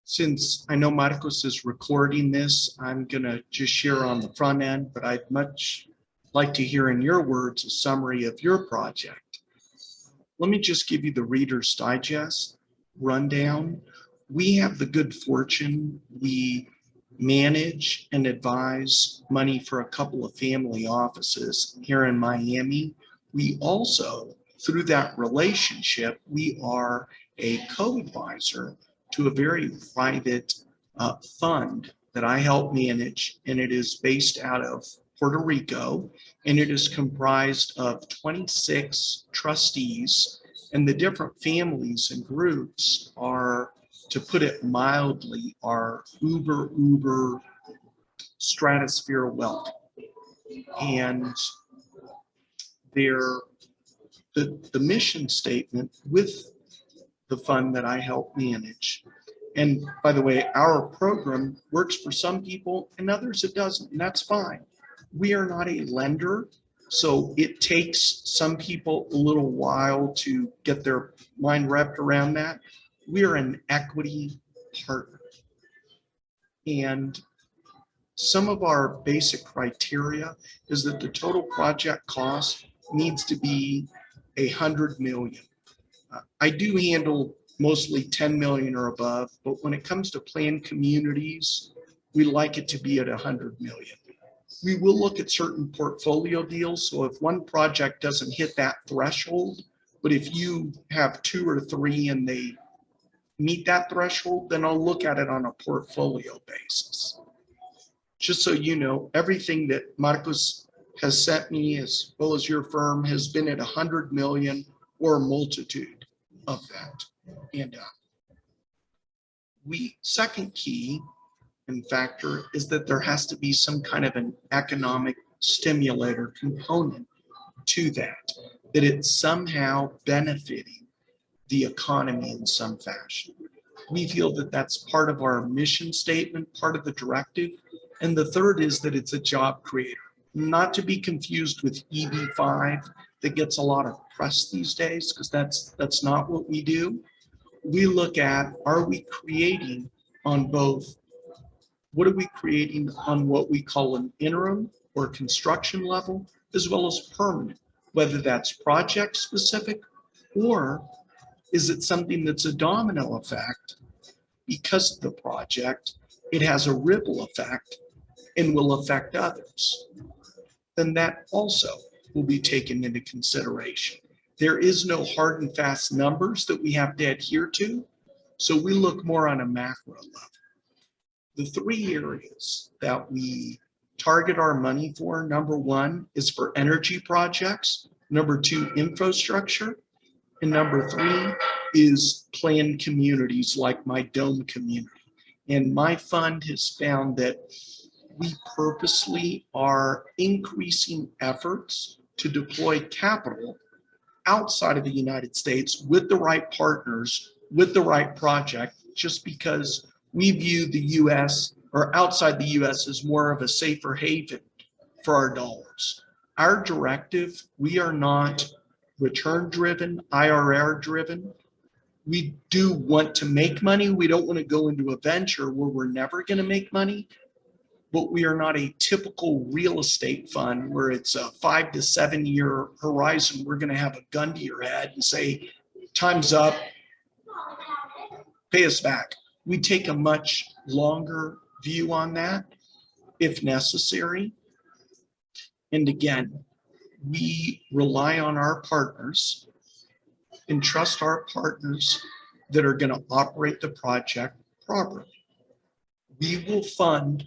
Since I know Marcos is recording this, I'm gonna just share on the front end, but I'd much like to hear in your words a summary of your project. Let me just give you the Reader's Digest rundown. We have the good fortune, we manage and advise money for a couple of family offices here in Miami. We also, through that relationship, we are a co-advisor to a very private fund that I help manage, and it is based out of Puerto Rico, and it is comprised of 26 trustees, and the different families and groups are, to put it mildly, are uber stratosphere wealthy. And the mission statement with the fund that I help manage. And by the way, our program works for some people and others it doesn't, and that's fine. We are not a lender, so it takes some people a little while to get their mind wrapped around that. We are an equity partner. And some of our basic criteria is that the total project cost needs to be 100 million. I do handle mostly 10 million or above, but when it comes to planned communities, we like it to be at 100 million. We will look at certain portfolio deals. So if one project doesn't hit that threshold, but if you have 2 or 3 and they meet that threshold, then I'll look at it on a portfolio basis. Just so you know, everything that Marcos has sent me, as well as your firm, has been at 100 million or a multitude of that. And second key and factor is that there has to be some kind of an economic stimulator component to that it's somehow benefiting the economy in some fashion. We feel that that's part of our mission statement, part of the directive. And the third is that it's a job creator, not to be confused with EB5 that gets a lot of press these days, because that's not what we do. We look at, are we creating on both, what are we creating on what we call an interim or construction level, as well as permanent, whether that's project specific, or is it something that's a domino effect because of the project, it has a ripple effect and will affect others. Then that also will be taken into consideration. There is no hard and fast numbers that we have to adhere to, so we look more on a macro level. The 3 areas that we target our money for, number 1 is for energy projects, number 2, infrastructure, and number 3 is planned communities like my dome community. And my fund has found that we purposely are increasing efforts to deploy capital outside of the United States with the right partners, with the right project, just because we view the US or outside the US as more of a safer haven for our dollars. Our directive, we are not return driven, IRR driven. We do want to make money. We don't want to go into a venture where we're never going to make money. But we are not a typical real estate fund where it's a 5 to 7 year horizon. We're going to have a gun to your head and say, time's up, pay us back. We take a much longer view on that if necessary. And again, we rely on our partners and trust our partners that are going to operate the project properly. We will fund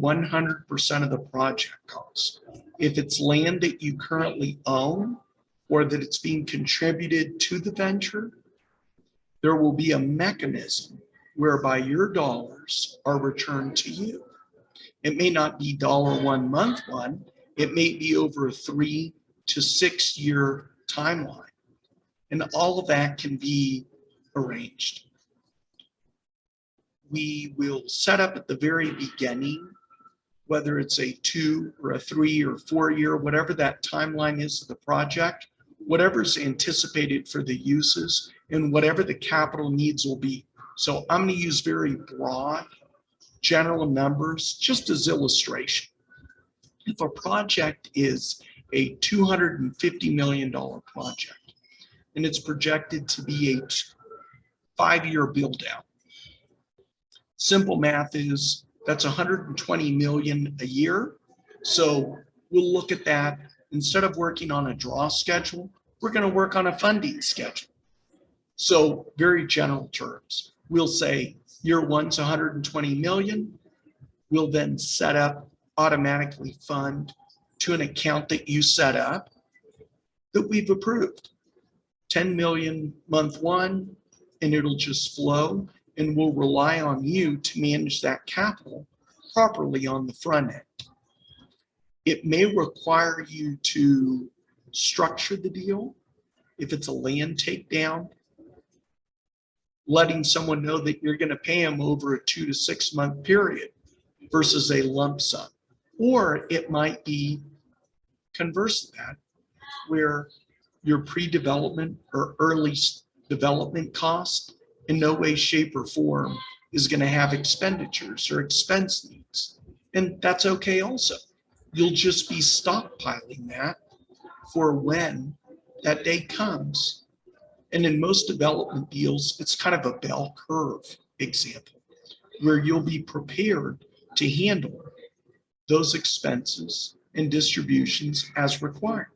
100% of the project cost. If it's land that you currently own or that it's being contributed to the venture, there will be a mechanism whereby your dollars are returned to you. It may not be $1 month one, it may be over a 3 to 6 year timeline. And all of that can be arranged. We will set up at the very beginning, whether it's a 2 or a 3 or 4 year, whatever that timeline is of the project, whatever's anticipated for the uses and whatever the capital needs will be So I'm going to use very broad general numbers just as illustration. If a project is a $250 million project and it's projected to be a 5-year build out, simple math is that's 120 million a year. So we'll look at that. Instead of working on a draw schedule, we're going to work on a funding schedule. So very general terms, we'll say year one's 120 million. We'll then set up, automatically fund to an account that you set up that we've approved. 10 million month one, and it'll just flow, and we'll rely on you to manage that capital properly on the front end. It may require you to structure the deal. If it's a land takedown, letting someone know that you're going to pay them over a 2 to 6 month period versus a lump sum. Or it might be converse that, where your pre-development or early development cost in no way, shape, or form is going to have expenditures or expense needs. And that's okay also. You'll just be stockpiling that for when that day comes. And in most development deals, it's kind of a bell curve example where you'll be prepared to handle those expenses and distributions as required.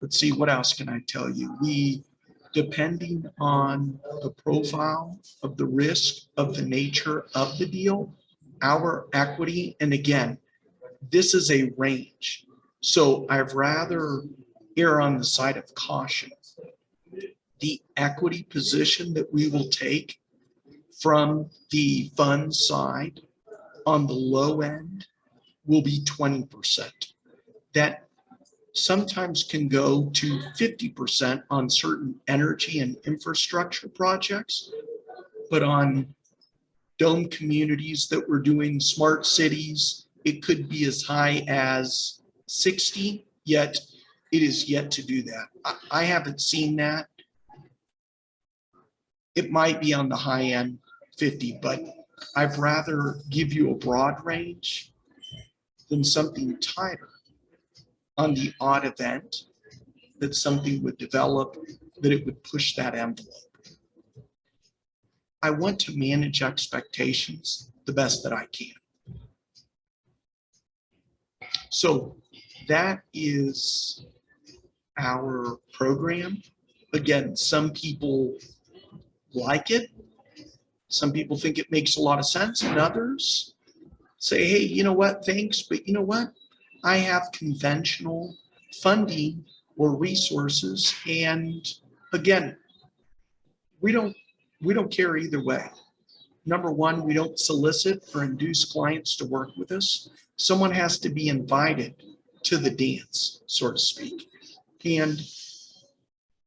Let's see, what else can I tell you? Depending on the profile of the risk, of the nature of the deal, our equity, and again, this is a range. So I'd rather err on the side of caution. The equity position that we will take from the fund side on the low end will be 20%. That sometimes can go to 50% on certain energy and infrastructure projects, but on dome communities that we're doing, smart cities, it could be as high as 60, yet it is yet to do that. I haven't seen that. It might be on the high end 50, but I'd rather give you a broad range than something tighter on the odd event that something would develop, that it would push that envelope. I want to manage expectations the best that I can. So that is our program. Again, some people like it. Some people think it makes a lot of sense, and others say, hey, you know what, thanks, but you know what? I have conventional funding or resources, and again, we don't care either way. Number one, we don't solicit or induce clients to work with us. Someone has to be invited to the dance, so to speak. And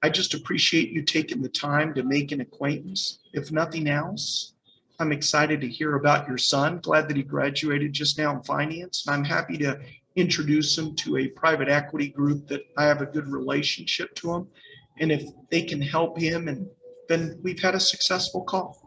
I just appreciate you taking the time to make an acquaintance. If nothing else, I'm excited to hear about your son. Glad that he graduated just now in finance. I'm happy to introduce him to a private equity group that I have a good relationship to him. And if they can help him, and then we've had a successful call.